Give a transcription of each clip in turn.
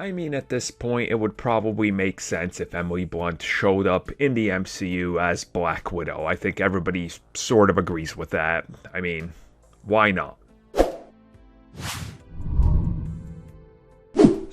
I mean, at this point, it would probably make sense if Emily Blunt showed up in the MCU as Black Widow. I think everybody sort of agrees with that. I mean, why not?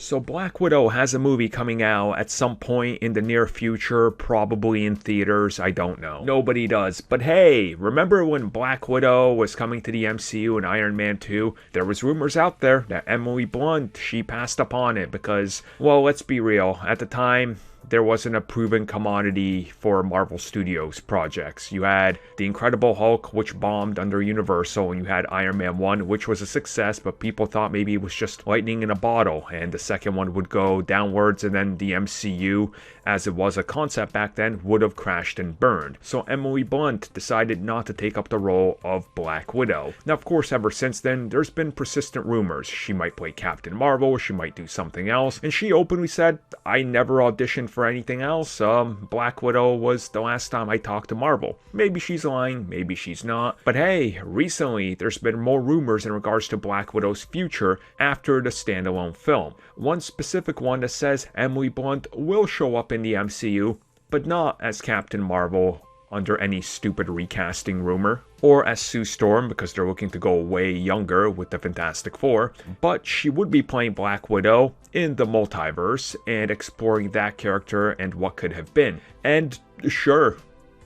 So Black Widow has a movie coming out at some point in the near future, probably in theaters, I don't know. Nobody does. But hey, remember when Black Widow was coming to the MCU in Iron Man 2? There was rumors out there that Emily Blunt, she passed upon it because, well, let's be real, at the time, there wasn't a proven commodity for Marvel Studios projects. You had The Incredible Hulk, which bombed under Universal, and you had Iron Man 1, which was a success, but people thought maybe it was just lightning in a bottle, and the second one would go downwards, and then the MCU, as it was a concept back then, would have crashed and burned. So Emily Blunt decided not to take up the role of Black Widow. Now, of course, ever since then, there's been persistent rumors. She might play Captain Marvel, she might do something else, and she openly said, I never auditioned for anything else. Black Widow was the last time I talked to Marvel. Maybe she's lying, maybe she's not. But hey, recently there's been more rumors in regards to Black Widow's future after the standalone film. One specific one that says Emily Blunt will show up in the MCU, but not as Captain Marvel under any stupid recasting rumor, or as Sue Storm because they're looking to go way younger with the Fantastic Four, but she would be playing Black Widow in the multiverse and exploring that character and what could have been. And sure,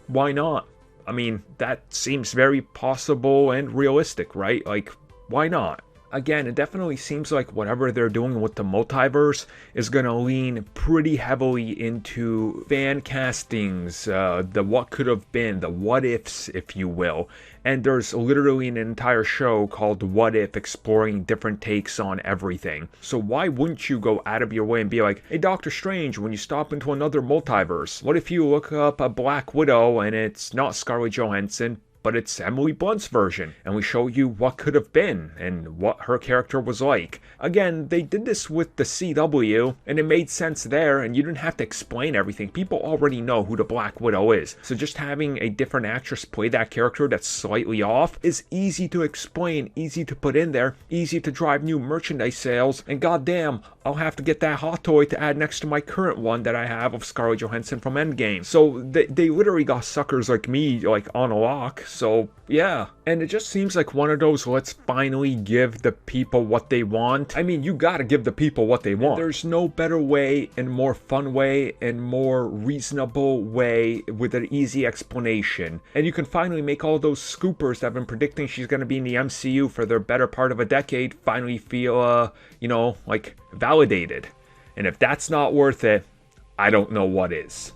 why not? I mean, that seems very possible and realistic, right? Like, why not? Again, it definitely seems like whatever they're doing with the multiverse is going to lean pretty heavily into fan castings, the what could have been, the what ifs, if you will. And there's literally an entire show called What If, exploring different takes on everything. So why wouldn't you go out of your way and be like, hey, Doctor Strange, when you stop into another multiverse, what if you look up a Black Widow and it's not Scarlett Johansson, but it's Emily Blunt's version, and we show you what could have been and what her character was like. Again, they did this with the CW, and it made sense there, and you didn't have to explain everything. People already know who the Black Widow is. So just having a different actress play that character that's slightly off is easy to explain, easy to put in there, easy to drive new merchandise sales, and goddamn, I'll have to get that hot toy to add next to my current one that I have of Scarlett Johansson from Endgame. So they literally got suckers like me, like, on a lock. So yeah, and it just seems like one of those let's finally give the people what they want. I mean, you gotta give the people what they want. There's no better way and more fun way and more reasonable way with an easy explanation. And you can finally make all those scoopers that have been predicting she's gonna be in the MCU for their better part of a decade finally feel, like validated. And if that's not worth it, I don't know what is.